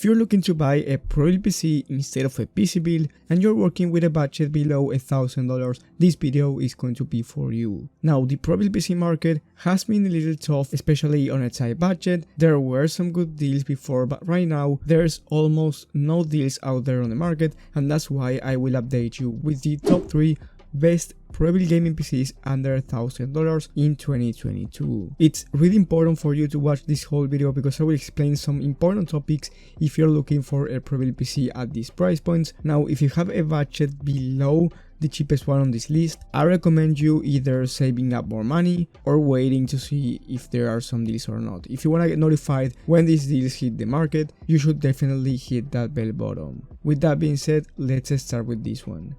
If you're looking to buy a Prebuilt PC instead of a PC build and you're working with a budget below $1,000, this video is going to be for you. Now, the Prebuilt PC market has been a little tough, especially on a tight budget. There were some good deals before, but right now there's almost no deals out there on the market, and that's why I will update you with the top 3 best Prebuilt gaming PCs under $1,000 in 2022. It's really important for you to watch this whole video because I will explain some important topics if you're looking for a Prebuilt PC at these price points. Now, if you have a budget below the cheapest one on this list, I recommend you either saving up more money or waiting to see if there are some deals or not. If you want to get notified when these deals hit the market, you should definitely hit that bell button. With that being said, let's start with this one.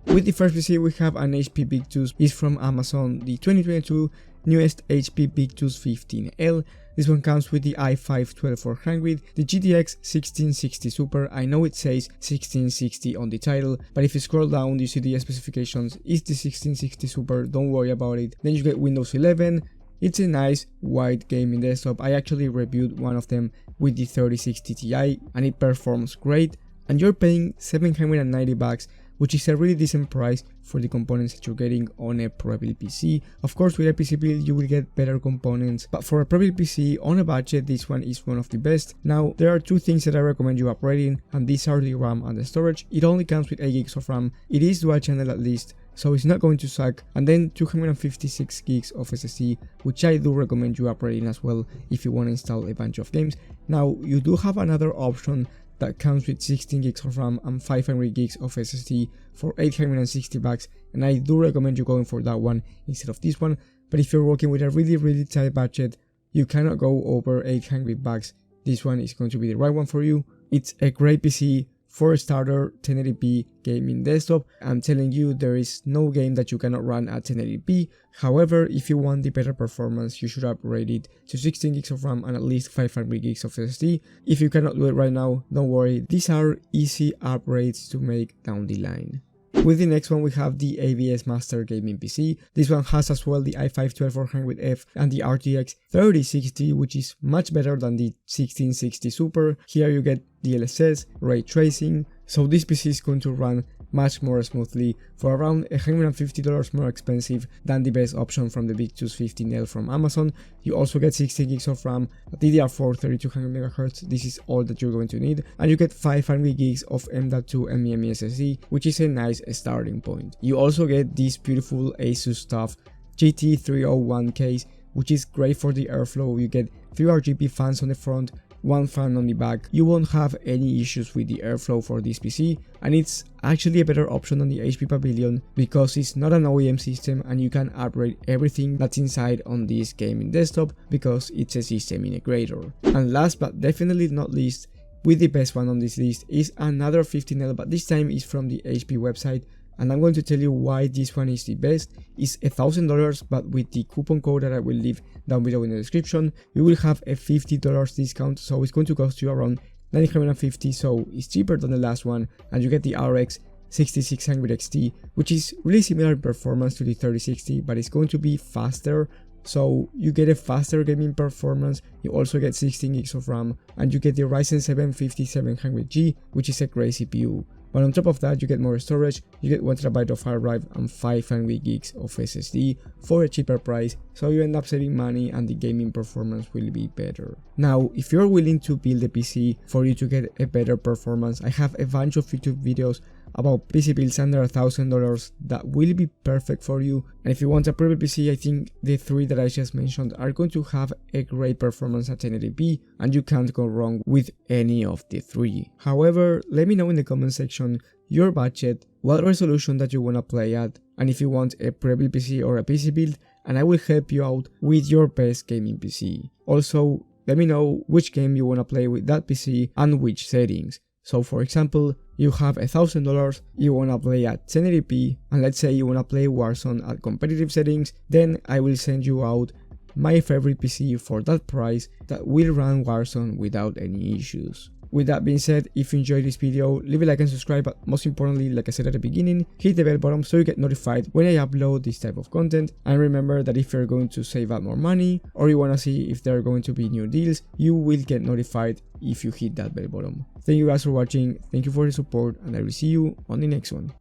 With the first PC, we have an HP Victus. It's from Amazon, the 2022 newest HP Victus 15L. This one comes with the i5-12400, the GTX 1660 Super. I know it says 1660 on the title, but if you scroll down, you see the specifications. It's the 1660 Super, don't worry about it. Then you get Windows 11. It's a nice white gaming desktop. I actually reviewed one of them with the 3060 Ti, and it performs great. And you're paying $790, which is a really decent price for the components that you're getting on a Prebuilt PC. Of course, with a PC build you will get better components, but for a Prebuilt PC on a budget, this one is one of the best. Now, there are two things that I recommend you upgrading, and these are the RAM and the storage. It only comes with 8 gigs of RAM. It is dual channel at least, so it's not going to suck, and then 256 gigs of SSD, which I do recommend you upgrading as well if you want to install a bunch of games. Now, you do have another option that comes with 16 gigs of RAM and 500 gigs of SSD for $860, and I do recommend you going for that one instead of this one. But if you're working with a really tight budget, you cannot go over $800. This one is going to be the right one for you. It's a great PC. For a starter, 1080p gaming desktop. I'm telling you, there is no game that you cannot run at 1080p. However, if you want the better performance, you should upgrade it to 16 gigs of RAM and at least 500 gigs of SSD. If you cannot do it right now, don't worry, these are easy upgrades to make down the line. With the next one, we have the ABS Master Gaming PC. This one has as well the i5-12400F and the RTX 3060, which is much better than the 1660 Super. Here you get DLSS, ray tracing, so this PC is going to run much more smoothly for around $150 more expensive than the best option from the Victus 15L from Amazon. You also get 16 gigs of RAM, DDR4 3200MHz, this is all that you're going to need, and you get 500 gigs of M.2 NVMe SSD, which is a nice starting point. You also get this beautiful Asus stuff GT301 case, which is great for the airflow. You get 3 RGB fans on the front, 1 fan on the back. You won't have any issues with the airflow for this PC, and it's actually a better option than the HP Pavilion because it's not an OEM system and you can upgrade everything that's inside on this gaming desktop because it's a system integrator. And last but definitely not least, with the best one on this list is another 15L, but this time is from the HP website, and I'm going to tell you why this one is the best. It's $1,000, but with the coupon code that I will leave down below in the description, you will have a $50 discount, so it's going to cost you around $950, so it's cheaper than the last one, and you get the RX 6600 XT, which is really similar in performance to the 3060, but it's going to be faster. So you get a faster gaming performance, you also get 16 gigs of RAM, and you get the Ryzen 7 5700G, which is a great CPU. But on top of that, you get more storage, you get 1TB of hard drive and 500 gigs of SSD for a cheaper price, so you end up saving money and the gaming performance will be better. Now, if you're willing to build a PC for you to get a better performance, I have a bunch of YouTube videos about PC builds under $1,000 that will be perfect for you. And if you want a Prebuilt PC, I think the 3 that I just mentioned are going to have a great performance at 1080p, and you can't go wrong with any of the 3. However, let me know in the comment section your budget, what resolution that you want to play at, and if you want a Prebuilt PC or a PC build, and I will help you out with your best gaming PC. Also, let me know which game you want to play with that PC and which settings. So for example, you have $1,000, you wanna play at 1080p, and let's say you wanna play Warzone at competitive settings, then I will send you out my favorite PC for that price that will run Warzone without any issues. With that being said, if you enjoyed this video, leave a like and subscribe, but most importantly, like I said at the beginning, hit the bell button so you get notified when I upload this type of content. And remember that if you're going to save up more money, or you want to see if there are going to be new deals, you will get notified if you hit that bell button. Thank you guys for watching, thank you for the support, and I will see you on the next one.